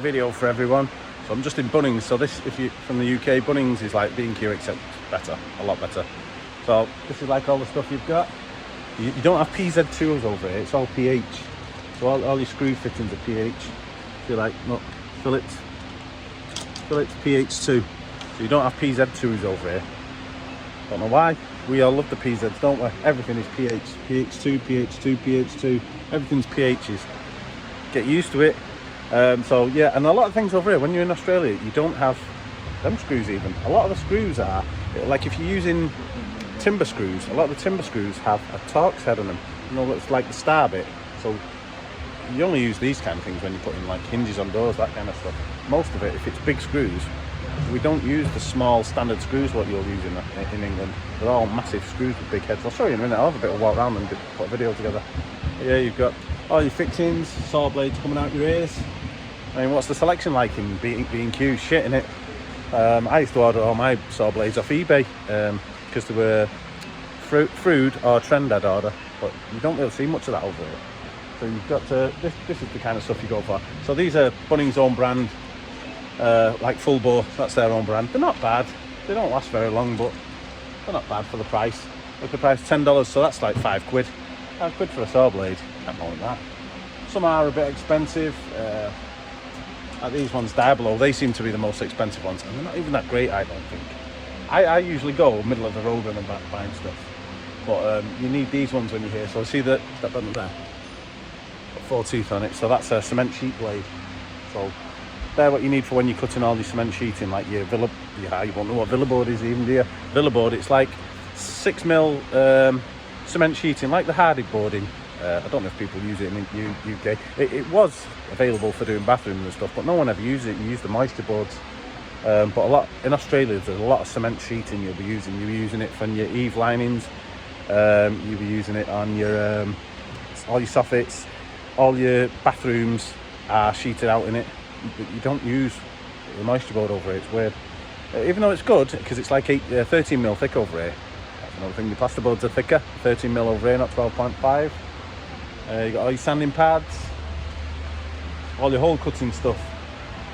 video for everyone. So I'm just in Bunnings. So this, if you're from the UK, Bunnings is like B&Q except better, a lot better. So this is like all the stuff you've got. You don't have PZ tools over here, it's all PH. So all your screw fittings are PH. So like, look, Phillips PH2. So you don't have PZ tools over here. Don't know why. We all love the PZs, don't we? Everything is PH. PH2, PH2, PH2. Everything's PHs. Get used to it. So yeah, and a lot of things over here, when you're in Australia, you don't have them screws even. A lot of the screws are, like if you're using timber screws, a lot of the timber screws have a Torx head on them. You know, it's like the star bit. So you only use these kind of things when you're putting like hinges on doors, that kind of stuff. Most of it, if it's big screws, we don't use the small standard screws what you'll use in England. They're all massive screws with big heads. I'll show you in a minute. I'll have a bit of a walk around and put a video together. Yeah, you've got all your fixings, saw blades coming out your ears. I mean, what's the selection like in B&Q? Shit, innit? I used to order all my saw blades off eBay because they were Frood or Trend I'd order, but you don't really see much of that over here. So you've got to, this is the kind of stuff you go for. So these are Bunnings' own brand, like full bore, that's their own brand. They're not bad, they don't last very long, but they're not bad for the price. Look at the price, $10, so that's like £5. £5 for a saw blade, can't more than that. Some are a bit expensive, like these ones Diablo, they seem to be the most expensive ones, and they're not even that great, I don't think. I usually go middle of the road when I'm buying stuff, but you need these ones when you're here. So see that button there? Got 4 teeth on it, so that's a cement sheet blade. So they're what you need for when you're cutting all your cement sheeting, like your villa. You won't know what villa board is even, do you? Villa board, it's like 6mm cement sheeting, like the Hardy boarding. I don't know if people use it in the UK. It was available for doing bathrooms and stuff, but no one ever used it. You use the moisture boards. But a lot in Australia, there's a lot of cement sheeting you'll be using. You'll be using it from your eave linings. You'll be using it on your all your soffits. All your bathrooms are sheeted out in it. But you don't use the moisture board over it. It's weird. Even though it's good because it's like 13mm thick over here. That's another thing. The plaster boards are thicker. 13mm over here, not 12.5. You got all your sanding pads, all your hole cutting stuff.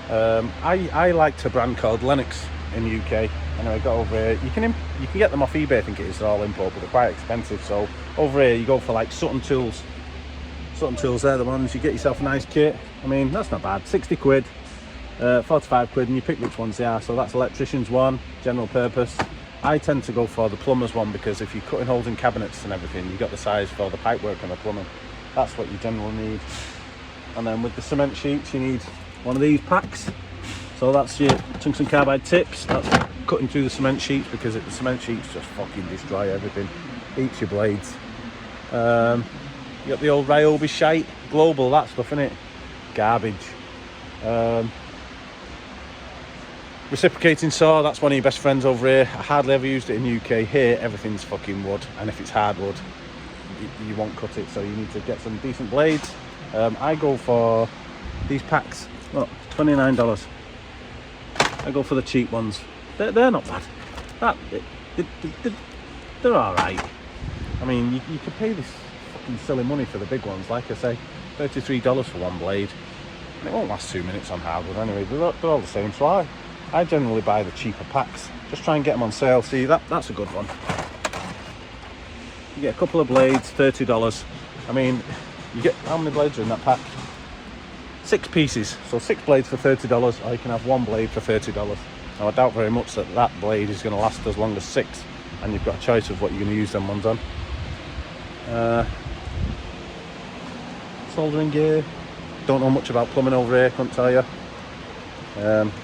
I liked a brand called Lennox in the UK. Anyway, I got over here. You can get them off eBay, I think it is. They're all import, but they're quite expensive. So over here, you go for like Sutton Tools. Sutton Tools, they're the ones. You get yourself a nice kit. I mean, that's not bad. 60 quid, 45 quid, and you pick which ones they are. So that's electrician's one, general purpose. I tend to go for the plumber's one because if you're cutting holes in cabinets and everything, you got the size for the pipe work and the plumbing. That's what you generally need. And then with the cement sheets, you need one of these packs. So that's your tungsten carbide tips. That's cutting through the cement sheets because the cement sheets just fucking destroy everything. Eats your blades. You got the old Ryobi shite, Global, that stuff, innit? Garbage. Reciprocating saw, that's one of your best friends over here. I hardly ever used it in the UK. Here, everything's fucking wood, and if it's hardwood, you won't cut it, so you need to get some decent blades. I go for these packs. Look, $29. I go for the cheap ones. They're not bad. They're all right. I mean, you could pay this fucking silly money for the big ones. Like I say, $33 for one blade. And it won't last 2 minutes on hardwood anyway. They're all the same. So I generally buy the cheaper packs. Just try and get them on sale. See, that's a good one. You get a couple of blades, $30. I mean, you get, how many blades are in that pack? 6 pieces, so 6 blades for $30, or you can have 1 blade for $30. Now I doubt very much that blade is going to last as long as 6, and you've got a choice of what you're going to use them ones on. Soldering gear, don't know much about plumbing over here, couldn't tell you.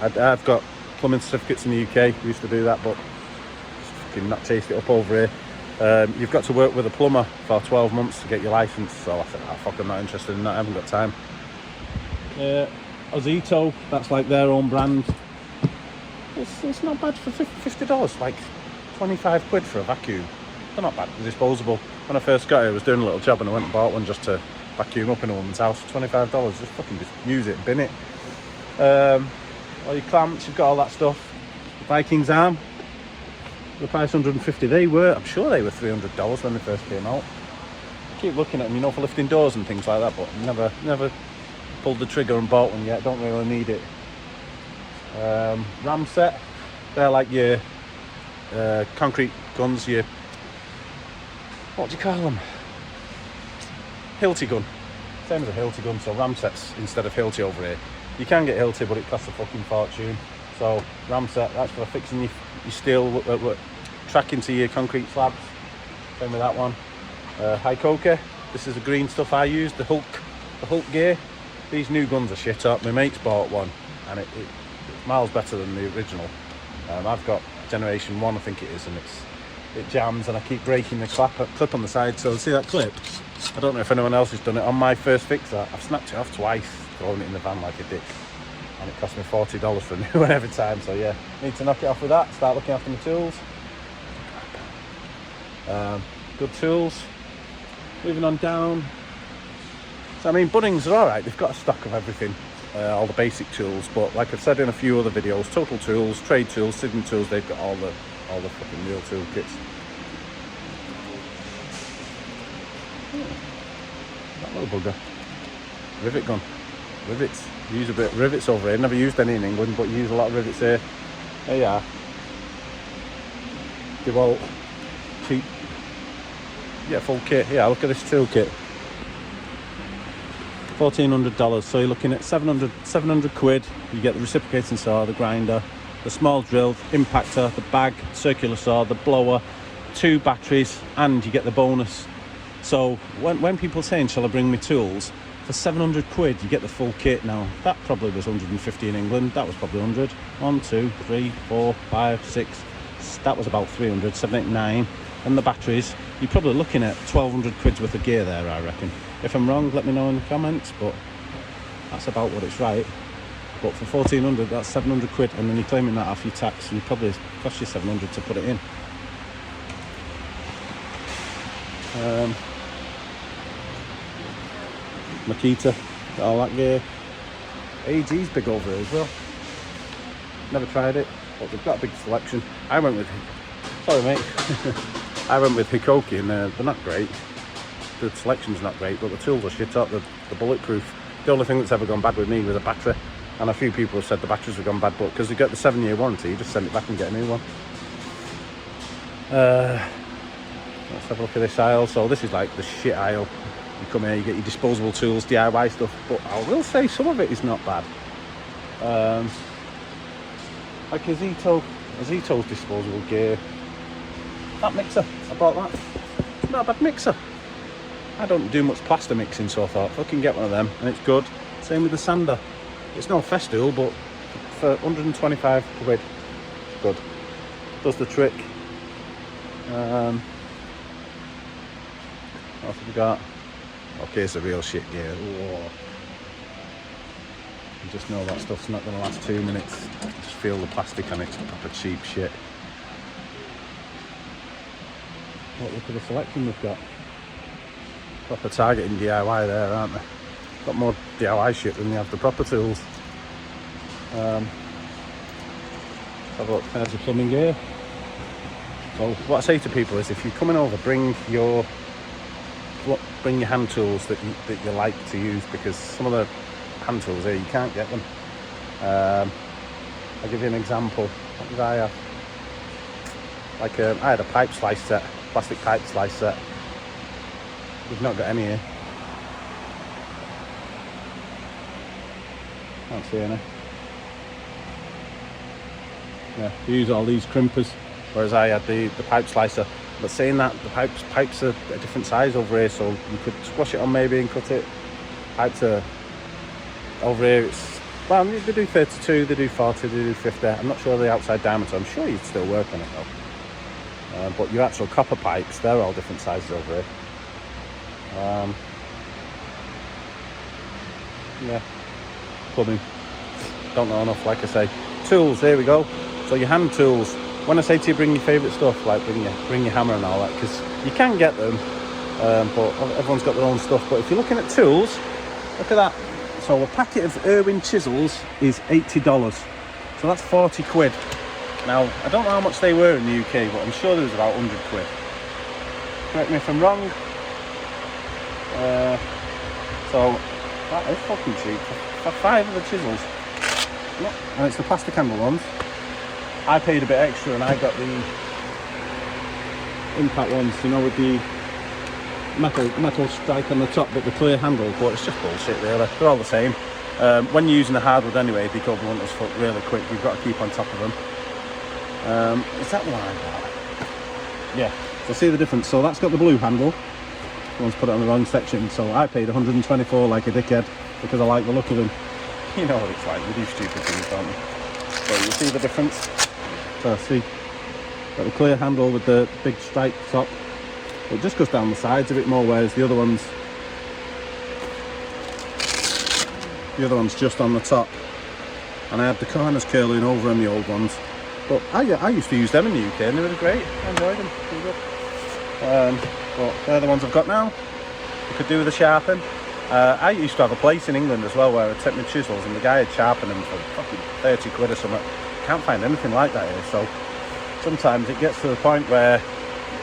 I've got plumbing certificates in the UK, used to do that, but fucking not chased it up over here. You've got to work with a plumber for 12 months to get your license, so I said, fuck, I'm not interested in that, I haven't got time. Ozito, that's like their own brand. It's not bad for $50, like 25 quid for a vacuum. They're not bad, they're disposable. When I first got it, I was doing a little job and I went and bought one just to vacuum up in a woman's house. $25, just fucking use it, bin it. All your clamps, you've got all that stuff. Viking's arm, the price $150. I'm sure they were $300 when they first came out. I keep looking at them, you know, for lifting doors and things like that, but never pulled the trigger and bought one yet. Don't really need it. Ram set. They're like your concrete guns. Your, what do you call them? Hilti gun. Same as a Hilti gun. So ram sets instead of Hilti over here. You can get Hilti, but it costs a fucking fortune. So ram set, that's for fixing your steel track into your concrete slabs. Same with that one. High coker. This is the green stuff I use. The Hulk gear. These new guns are shit up. My mate's bought one, and it's miles better than the original. I've got generation 1, I think it is, and it jams, and I keep breaking the clip on the side. So see that clip? I don't know if anyone else has done it. On my first fixer, I've snapped it off twice, throwing it in the van like a dick. And it cost me $40 for a new one every time. So yeah, need to knock it off with that. Start looking after my tools. Good tools. Moving on down. So I mean, Bunnings are alright. They've got a stock of everything, all the basic tools. But like I've said in a few other videos, Total Tools, Trade Tools, Sydney Tools, they've got all the fucking real tool kits. That little bugger. Rivet gun. Rivets. Use a bit of rivets over here. Never used any in England, but use a lot of rivets here. There you are. DeWalt. Cheap. Yeah, full kit. Yeah, look at this tool kit. $1,400. So you're looking at 700 quid. You get the reciprocating saw, the grinder, the small drill, impactor, the bag, circular saw, the blower, 2 batteries, and you get the bonus. So when people are saying, shall I bring my tools? For 700 quid, you get the full kit. Now, that probably was 150 in England. That was probably 100. 1, 2, 3, 4, 5, 6. That was about 300, 7, 8, 9. And the batteries, you're probably looking at 1,200 quid's worth of gear there, I reckon. If I'm wrong, let me know in the comments, but that's about what it's right. But for 1,400, that's 700 quid, and then you're claiming that off your tax, and you probably cost you 700 to put it in. Makita, got all that gear. AG's big over here as well. Never tried it, but they've got a big selection. I went with Hikoki, and they're not great. The selection's not great, but the tools are shit up. They're bulletproof. The only thing that's ever gone bad with me was a battery, and a few people have said the batteries have gone bad, but because you get the 7-year warranty, you just send it back and get a new one. Let's have a look at this aisle. So this is like the shit aisle. You come here, you get your disposable tools, DIY stuff, but I will say some of it is not bad. Like Azito's disposable gear. That mixer, I bought that. Not a bad mixer. I don't do much plaster mixing, so I thought, fucking get one of them, and it's good. Same with the sander. It's no Festool, but for 125 quid, it's good. Does the trick. What else have we got? Okay, it's a real shit gear. Whoa. You just know that stuff's not going to last 2 minutes. Just feel the plastic on it. It's proper cheap shit. Look at the selection we've got. Proper targeting DIY there, aren't they? Got more DIY shit than they have the proper tools. Have a look, there's the plumbing gear. So what I say to people is, if you're coming over, bring your hand tools that you like to use, because some of the hand tools here you can't get them. I'll give you an example. What did I have? Like I had a pipe slice set, plastic pipe slice set. We've not got any here. Can't see any. Yeah, we use all these crimpers, whereas I had the pipe slicer. But saying that, the pipes are a different size over here, so you could squash it on maybe and cut it. Pipes are over here, it's, well, they do 32, they do 40, they do 50. I'm not sure the outside diameter. I'm sure you'd still work on it though. But your actual copper pipes, they're all different sizes over here. Yeah, plumbing. Don't know enough, like I say. Tools, here we go. So your hand tools. When I say to you, bring your favourite stuff, like bring your hammer and all that, because you can get them, but everyone's got their own stuff. But if you're looking at tools, look at that. So a packet of Irwin chisels is $80. So that's 40 quid. Now, I don't know how much they were in the UK, but I'm sure there was about 100 quid. Correct me if I'm wrong. So That is fucking cheap. For 5 of the chisels. And it's the plastic handle ones. I paid a bit extra and I got the impact ones, you know, with the metal strike on the top but the clear handle, but it's just bullshit really. They're all the same. When you're using a hardwood anyway, they go blunt as fuck really quick. You've got to keep on top of them. Is that what I got? Yeah, so see the difference. So that's got the blue handle. Someone's put it on the wrong section, so I paid 124 like a dickhead because I like the look of them. You know what it's like, we do stupid things, don't we? So you see the difference. So see, got the clear handle with the big stripe top. It just goes down the sides a bit more, whereas the other one's just on the top. And I had the corners curling over on the old ones. But I used to use them in the UK and they were great. I enjoyed them. They were good. But they're the ones I've got now. I could do with a sharpen. I used to have a place in England as well where I'd take my chisels and the guy had sharpened them for fucking 30 quid or something. Can't find anything like that here. So sometimes it gets to the point where,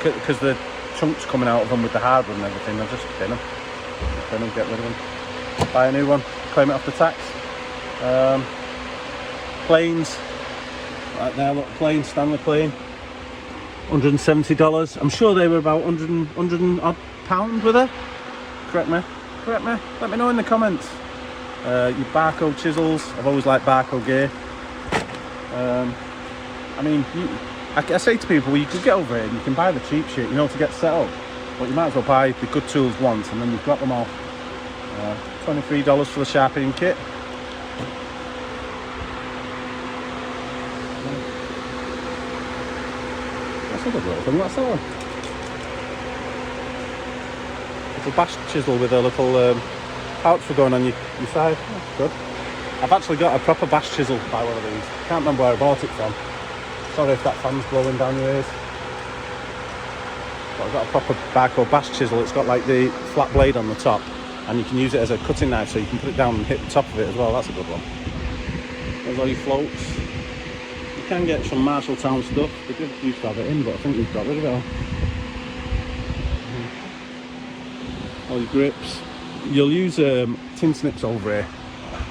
because the chunks coming out of them with the hardwood and everything, I just bin them. Get rid of them. Buy a new one, claim it off the tax. Planes. Right there, look, plane, Stanley plane. $170. I'm sure they were about 100 odd pound with her. Correct me. Let me know in the comments. Your barcode chisels. I've always liked barcode gear. I mean, I say to people, well, you could get over it and you can buy the cheap shit, you know, to get set up. But you might as well buy the good tools once and then you've got them all. $23 for the sharpening kit. That's a good little thing, what's that one? It's a bash chisel with a little pouch for going on your side. That's good. I've actually got a proper bash chisel by one of these. Can't remember where I bought it from. Sorry if that fan's blowing down your ears. But I've got a proper barcode bash chisel. It's got like the flat blade on the top and you can use it as a cutting knife so you can put it down and hit the top of it as well. That's a good one. There's all your floats. You can get some Marshalltown stuff. They did used to have it in, but I think we've got rid of it all. All your grips. You'll use tin snips over here.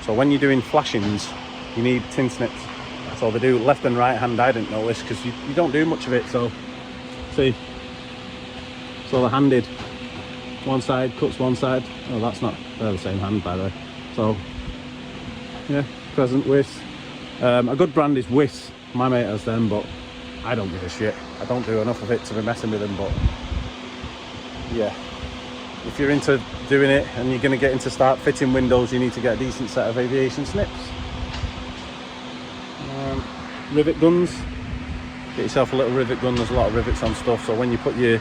So when you're doing flashings, you need tin snips. So they do left and right hand. I didn't know this because you don't do much of it. So see, so they're handed. One side cuts one side. Oh, that's not. They're the same hand, by the way. So yeah, present Wiss. A good brand is Wiss. My mate has them, but I don't give a shit. I don't do enough of it to be messing with them. But yeah, if you're into doing it and you're going to get into start fitting windows, you need to get a decent set of aviation snips. Rivet guns. Get yourself a little rivet gun. There's a lot of rivets on stuff. So when you put your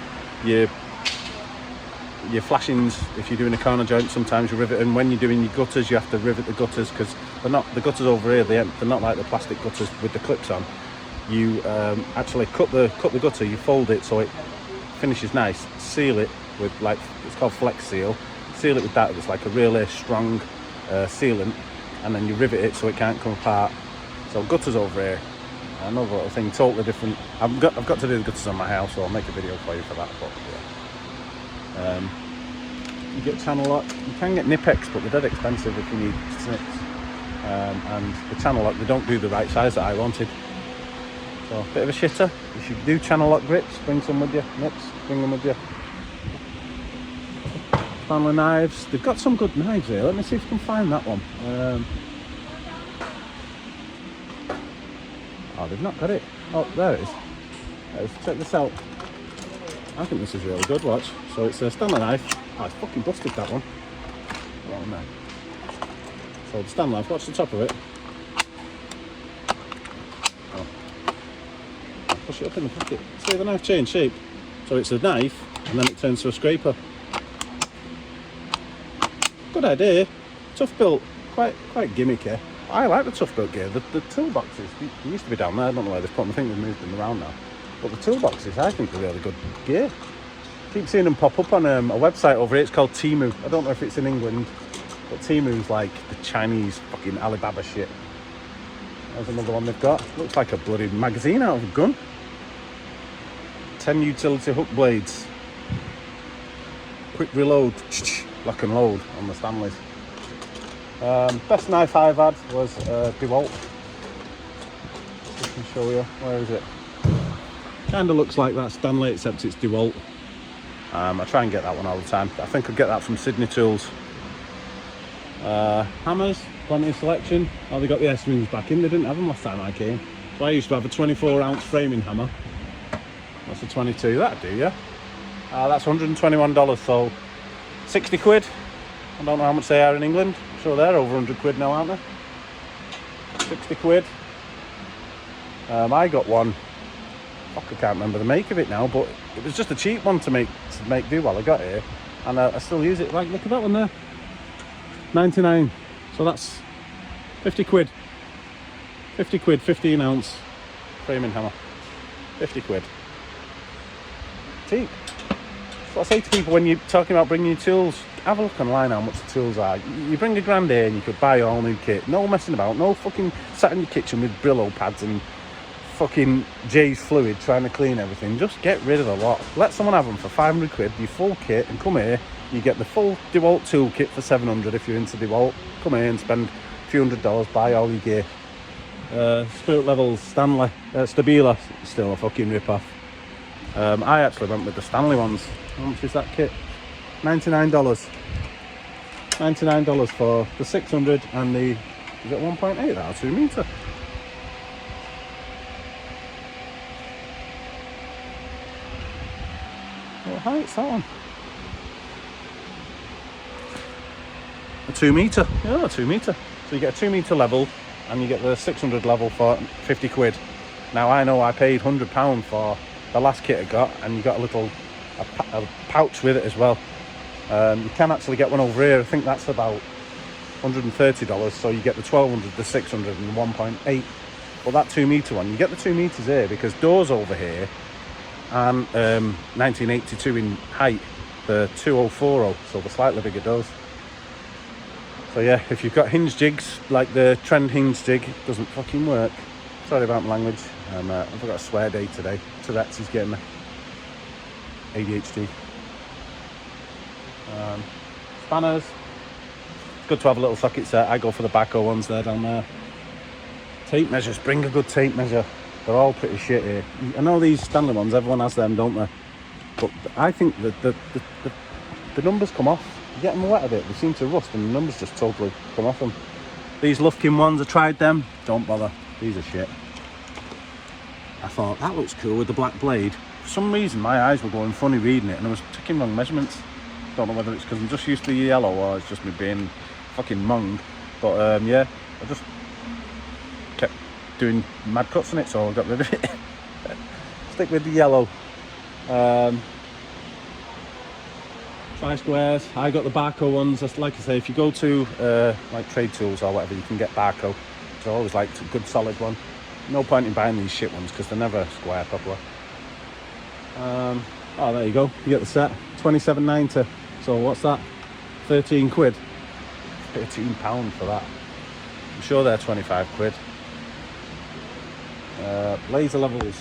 flashings, if you're doing a corner joint, sometimes you rivet, and when you're doing your gutters, you have to rivet the gutters because they're not the gutters over here. They're not like the plastic gutters with the clips on. You actually cut the gutter. You fold it so it finishes nice. Seal it with like, it's called Flex Seal. Seal it with that. It's like a really strong sealant, and then you rivet it so it can't come apart. So gutters over here. Another little thing, totally different. I've got to do the gutters on my house, so I'll make a video for you for that. But yeah. You get channel lock. You can get Nipex, but they're dead expensive if you need snips. And the channel lock, they don't do the right size that I wanted. So a bit of a shitter. If you do channel lock grips, bring some with you. Nips, bring them with you. Stanley knives. They've got some good knives here. Let me see if I can find that one. Oh, they've not got it. Oh, there it is. Check this out. I think this is really good, watch. So it's a Stanley knife. Oh, it's fucking busted, that one. Wrong there. So the Stanley knife, watch the top of it. Oh. I'll push it up in the pocket. See, the knife changed shape. So it's a knife, and then it turns to a scraper. Good idea. Tough built. Quite gimmicky. I like the tough built gear. The toolboxes, they used to be down there. I don't know where they've put them. I think they've moved them around now. But the toolboxes, I think, are really good gear. Keep seeing them pop up on a website over here. It's called Temu. I don't know if it's in England, but Temu's like the Chinese fucking Alibaba shit. There's another one they've got. Looks like a bloody magazine out of a gun. 10 utility hook blades. Quick reload. Lock and load on the Stanleys. Best knife I've had was DeWalt. I can show you. Where is it? Kind of looks like that Stanley, except it's DeWalt. I try and get that one all the time. I think I get that from Sydney Tools. Hammers, plenty of selection. Oh, they got the S-rings back in. They didn't have them last time I came. So I used to have a 24-ounce framing hammer. That's a 22. That'd do, yeah. That's $121, so 60 quid. I don't know how much they are in England. I'm sure they're over 100 quid now, aren't they? 60 quid. I got one. Fuck, I can't remember the make of it now, but it was just a cheap one to make do while I got here, and I still use it. Like, look at that one there, 99. So that's 50 quid. 50 quid, 15-ounce framing hammer. 50 quid. Cheap. So I say to people when you're talking about bringing your tools, have a look online how much the tools are. You bring £1,000 here and you could buy a whole new kit. No messing about, no fucking sat in your kitchen with Brillo pads and fucking J's fluid trying to clean everything. Just get rid of the lot. Let someone have them for 500 quid, your full kit, and come here. You get the full DeWalt toolkit for 700 if you're into DeWalt. Come here and spend a few $100s, buy all your gear. Spirit Levels, Stanley, Stabila, still a fucking rip-off. I actually went with the Stanley ones. How much is that kit? $99. $99 for the 600 and the, is it 1.8 that or 2 metre? What height's that one? A 2 metre, yeah, a 2 metre. So you get a 2 metre level and you get the 600 level for 50 quid. Now I know I paid £100 for the last kit I got, and you got a pouch with it as well. You can actually get one over here. I think that's about $130, so you get the 1200, the 600 and the 1.8. But that 2 metre one, you get the 2 metres here because doors over here and 1982 in height, the 2040, so the slightly bigger doors. So yeah, if you've got hinge jigs like the trend hinge jig, it doesn't fucking work. Sorry about my language. I've got a swear day today. Tourette's is getting me. ADHD. Spanners. It's good to have a little socket set. I go for the backhoe ones there down there. Tape measures. Bring a good tape measure. They're all pretty shit here. I know these Stanley ones, everyone has them, don't they? But I think that the numbers come off. You get them wet a bit, they seem to rust and the numbers just totally come off them. These Lufkin ones, I tried them. Don't bother. These are shit. I thought, that looks cool with the black blade. For some reason, my eyes were going funny reading it and I was taking wrong measurements. Don't know whether it's because I'm just used to the yellow or it's just me being fucking mung. But yeah, I just kept doing mad cuts on it, so I got rid of it. Stick with the yellow. Tri-squares. I got the Barco ones. That's, like I say, if you go to like Trade Tools or whatever, you can get Barco. So I always liked a good solid one. No point in buying these shit ones because they're never square properly. Oh, there you go. You get the set. £27.90. So what's that? 13 quid. £13 for that. I'm sure they're 25 quid. Laser levels.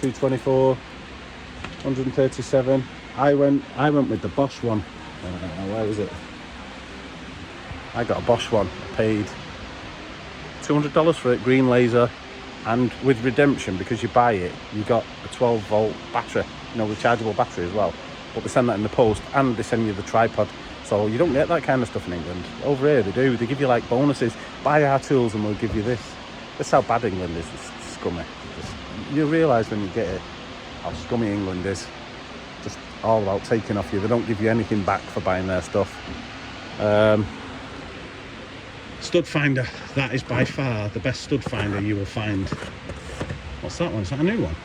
224. 137. I went with the Bosch one. Where is it? I got a Bosch one. I paid $200 for it, green laser, and with redemption, because you buy it, you got a 12-volt battery, rechargeable battery as well. But they send that in the post, and they send you the tripod. So you don't get that kind of stuff in England. Over here they do. They give you like bonuses. Buy our tools and we'll give you this. That's how bad England is. It's scummy. You realise when you get it how scummy England is. Just all about taking off you. They don't give you anything back for buying their stuff. Stud finder. That is by far the best stud finder you will find. What's that one? Is that a new one?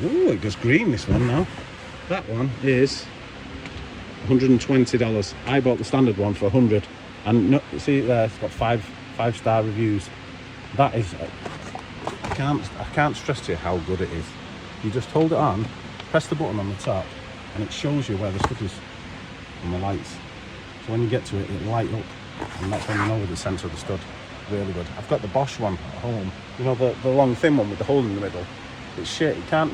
Ooh, it goes green, this one now. That one is $120. I bought the standard one for $100, and no, see there, it's got five-star reviews. That is, I can't stress to you how good it is. You just hold it on, press the button on the top, and it shows you where the stud is on the lights. So when you get to it, it'll light up, and that's when you know where the centre of the stud. Really good. I've got the Bosch one at home. The long thin one with the hole in the middle. It's shit. It can't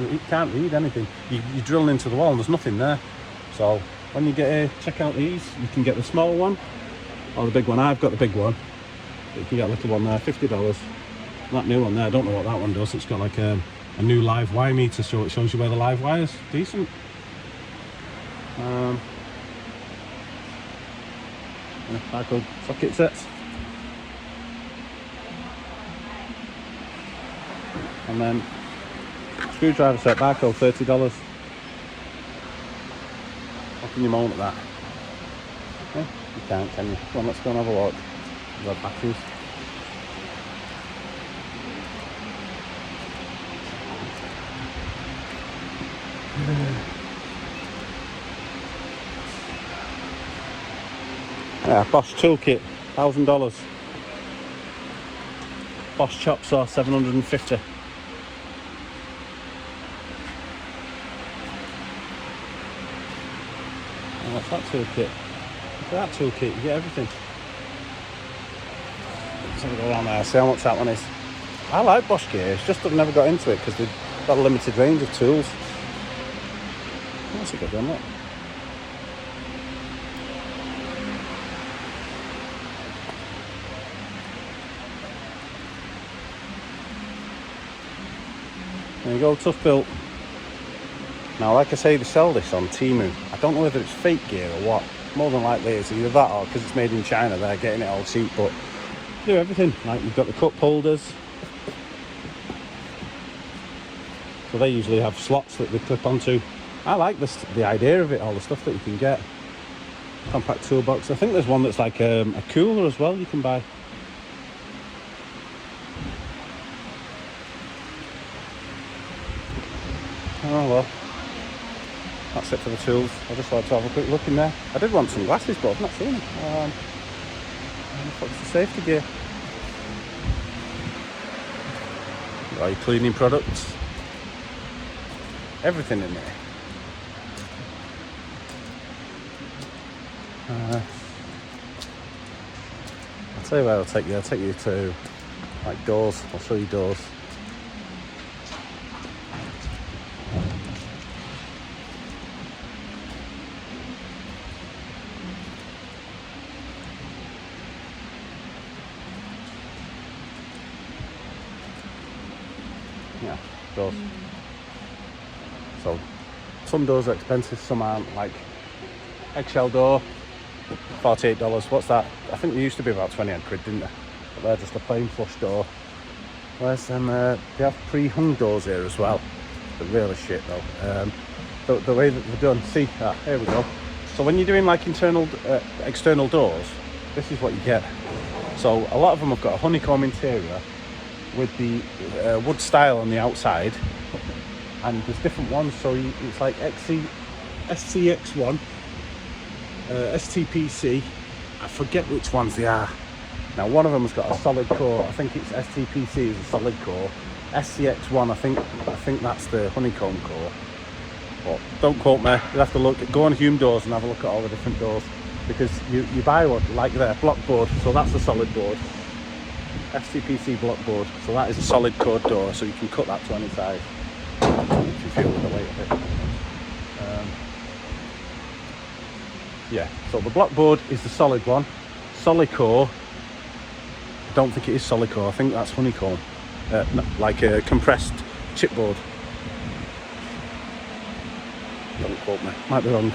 read anything. You're drilling into the wall and there's nothing there. So when you get here, check out these. You can get the small one or the big one. I've got the big one. But you can get a little one there, $50. That new one there, I don't know what that one does. It's got like a new live wire meter, so it shows you where the live wire's. Decent. Barcode socket sets. And then screwdriver set, barcode, $30. How can you moan at that? Yeah, you can't, can you? Come on, let's go and have a walk. We've got batteries. Yeah, Bosch toolkit, $1,000. Bosch chop saw, $750. And what's that toolkit? Look at that toolkit, you get everything. Let's have a go around there, see how much that one is. I like Bosch gear, it's just I've never got into it because they've got a limited range of tools. That's a good one, look. There you go, tough built. Now, like I say, they sell this on Temu. I don't know whether it's fake gear or what. More than likely it's either that or because it's made in China, they're getting it all cheap, but they do everything. Like, you've got the cup holders. So they usually have slots that they clip onto. I like this, the idea of it, all the stuff that you can get. Compact toolbox. I think there's one that's like a cooler as well you can buy. Oh well, that's it for the tools. I just wanted to have a quick look in there. I did want some glasses, but I've not seen them. What's the safety gear? All your cleaning products. Everything in there. I'll tell you where I'll take you. I'll take you to like doors. I'll show you doors. Yeah, doors. So some doors are expensive, some aren't. Like eggshell door, $48. What's that? I think they used to be about 20 quid, didn't they? But they're just a plain flush door. Whereas them, they have pre-hung doors here as well. They're really shit though. The way that they're done, see, here we go. So when you're doing like external doors, this is what you get. So a lot of them have got a honeycomb interior with the wood style on the outside, and there's different ones. So it's like SCX1, STPC. I forget which ones they are. Now one of them has got a solid core. I think it's STPC is a solid core. SCX1, I think that's the honeycomb core. But don't quote me. You'll have to look. Go on Hume Doors and have a look at all the different doors, because you buy one like there, block board. So that's a solid board. STPC block board. So that is a solid core door. So you can cut that to any size if you feel with the weight of it. Yeah. So the block board is the solid one. Solid core. I don't think it is solid core. I think that's honeycomb. Like a compressed chipboard. Don't quote me, might be wrong.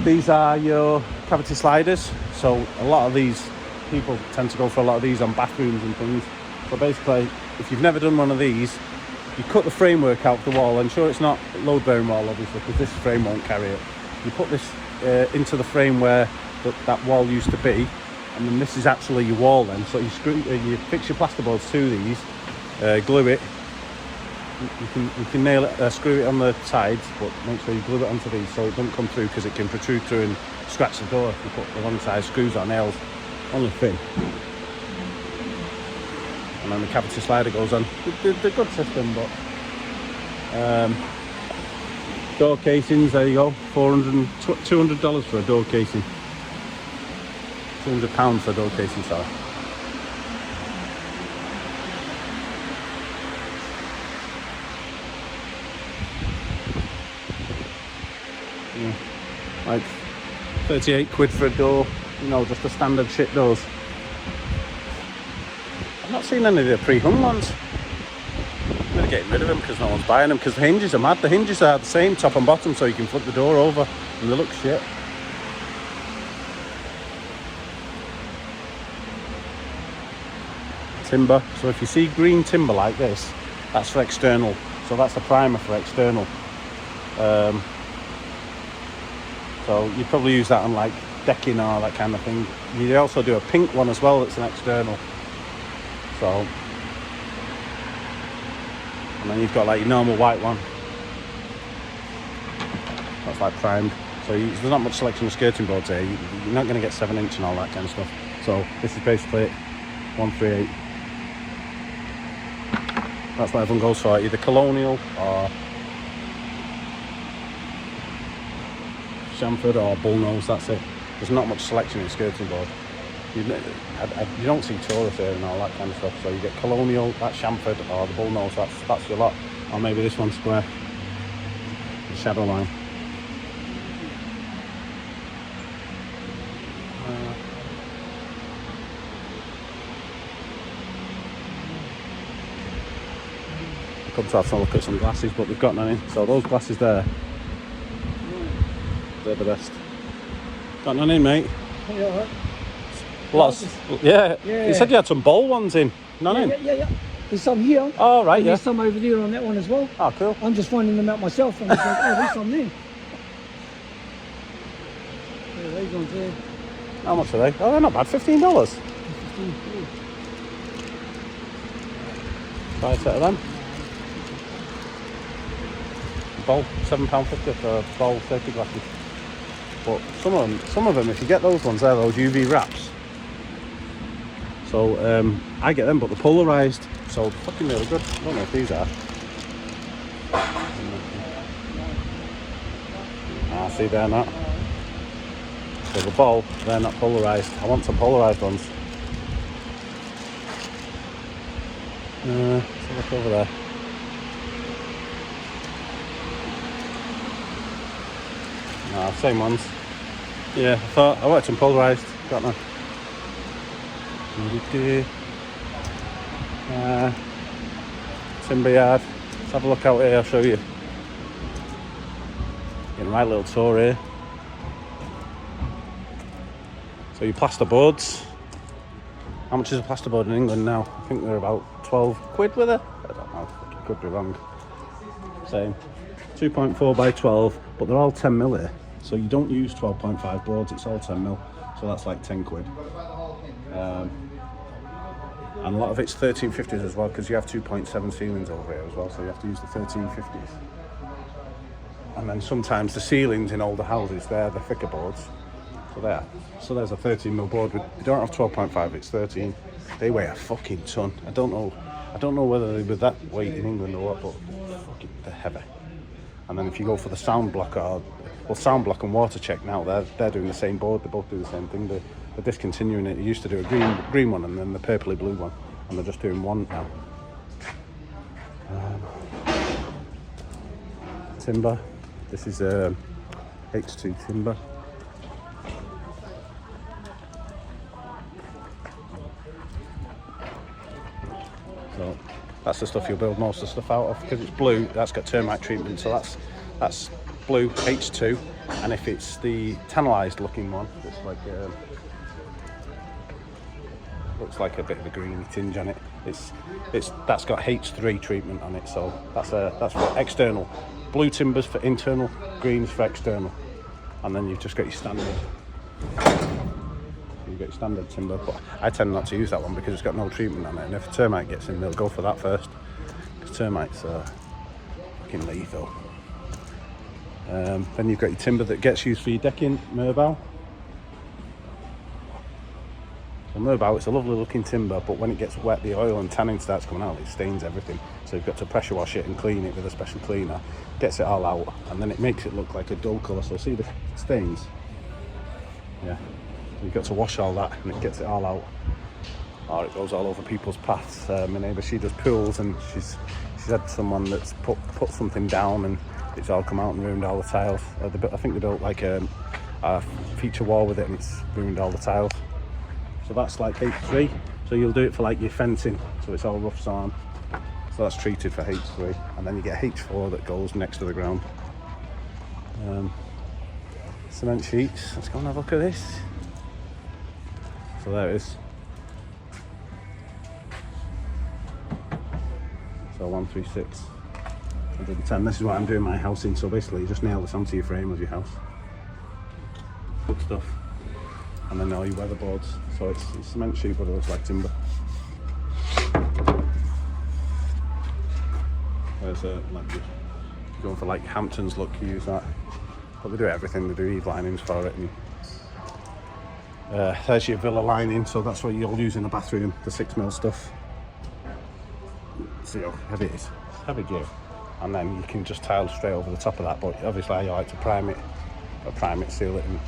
These are your cavity sliders. So a lot of these people tend to go for a lot of these on bathrooms and things. So basically, if you've never done one of these, you cut the framework out the wall. I'm sure it's not load bearing wall, obviously, because this frame won't carry it. You put this into the frame where that wall used to be, and then this is actually your wall then. So you fix your plasterboards to these, glue it. You can nail it, screw it on the sides, but make sure you glue it onto these so it doesn't come through, because it can protrude through and scratch the door if you put the wrong size screws or nails on the thing. And then the cavity slider goes on. They're a good system, but door casings, there you go, $200 for a door casing. £200 for a door casing, sorry. Yeah. Like 38 quid for a door, you know, just the standard shit doors. I've not seen any of the pre-hung ones. They're getting rid of them because no one's buying them, because the hinges are mad. The hinges are the same top and bottom, so you can flip the door over and they look shit. Timber, so if you see green timber like this, that's for external, so that's the primer for external. So you probably use that on like decking or that kind of thing. You also do a pink one as well, that's an external. So, and then you've got like your normal white one, that's like primed. So there's not much selection of skirting boards here. You're not going to get 7-inch and all that kind of stuff. So this is basically 138. That's what everyone goes for, either colonial or chamfered or bullnose. That's it. There's not much selection in skirting board. You don't see Taurus here and all that kind of stuff. So you get colonial, that's chamfered, or the bullnose, that's your lot. Or maybe this one's square, the shadow line. Come to have a look at some glasses, but we've got none in. So those glasses there, they're the best. Got none in, mate. Yeah, all right. Lots. Yeah. You said you had some bowl ones in. None in? Yeah. There's some here. Oh, right, and yeah. There's some over there on that one as well. Oh, cool. I'm just finding them out myself and I think, oh, there's some there. Yeah, these ones there. How much are they? Oh, they're not bad. $15. 15, yeah. Buy a set of them. Bowl, £7.50 for bowl safety glasses. But some of them, if you get those ones there, those UV wraps. So I get them, but they're polarised, so fucking really good. I don't know if these are. Ah, see, they're not. So the bowl, they're not polarised. I want some polarised ones. Let's have a look over there. No, same ones. Yeah, I thought I wanted some polarised. Got none. Timber yard. Let's have a look out here. I'll show you. Getting a right little tour here. So your plasterboards. How much is a plasterboard in England now? I think they're about 12 quid with it. I don't know. Could be wrong. Same. 2.4 by 12, but they're all 10 mil here. So you don't use 12.5 boards, it's all 10 mil. So that's like 10 quid. And a lot of it's 1350s as well, because you have 2.7 ceilings over here as well, so you have to use the 1350s. And then sometimes the ceilings in older houses, they're the thicker boards. So there's a 13 mil board. You don't have 12.5, it's 13. They weigh a fucking ton. I don't know whether they were that weight in England or what, but fucking, they're heavy. And then if you go for the sound block sound block and water check now, they're doing the same board. They both do the same thing. They're discontinuing it. They used to do a green one and then the purpley blue one, and they're just doing one now. Timber. This is H2 timber. So that's the stuff you'll build most of the stuff out of, because it's blue. That's got termite treatment, so that's blue H2. And if it's the tannalised looking one, it's like looks like a bit of a greeny tinge on it. That's got H3 treatment on it, so that's for external. Blue timber's for internal, green's for external, and then you've just got your standard. You've got your standard timber, but I tend not to use that one because it's got no treatment on it, and if a termite gets in, they'll go for that first, because termites are fucking lethal. Then you've got your timber that gets used for your decking, Merbau. So Merbau, it's a lovely looking timber, but when it gets wet, the oil and tannin starts coming out, it stains everything. So you've got to pressure wash it and clean it with a special cleaner. Gets it all out, and then it makes it look like a dull colour. So see the stains? Yeah. You've got to wash all that, and it gets it all out. Or it goes all over people's paths. My neighbour, she does pools, and she's had someone that's put something down, and it's all come out and ruined all the tiles. I think they built like a a feature wall with it and it's ruined all the tiles. So that's like H3. So you'll do it for like your fencing, so it's all rough sawn. So that's treated for H3, and then you get H4 that goes next to the ground. Cement sheets. Let's go and have a look at this. So there it is. So 136, 110. This is what I'm doing my house in. So basically, you just nail this onto your frame of your house. Good stuff. And then all your weatherboards. So it's cement sheet, but it looks like timber. There's like you're going for like Hamptons look, you use that. But they do everything. They do eve linings for it. And there's your villa lining. So that's what you'll use in the bathroom. The 6mm stuff. See how heavy it is. It's heavy gear. And then you can just tile straight over the top of that. But obviously, I like to prime it, seal it, and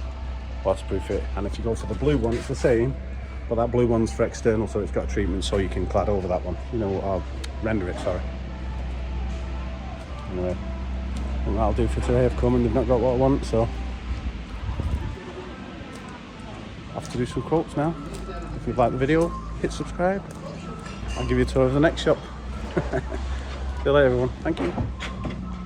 waterproof it. And if you go for the blue one, it's the same. But that blue one's for external, so it's got a treatment, so you can clad over that one. You know, or render it. Sorry. Anyway, I think that'll do for today. I've come and they've not got what I want, so I have to do some quotes now. If you've liked the video, hit subscribe. I'll give you a tour of the next shop. See you later, everyone. Thank you.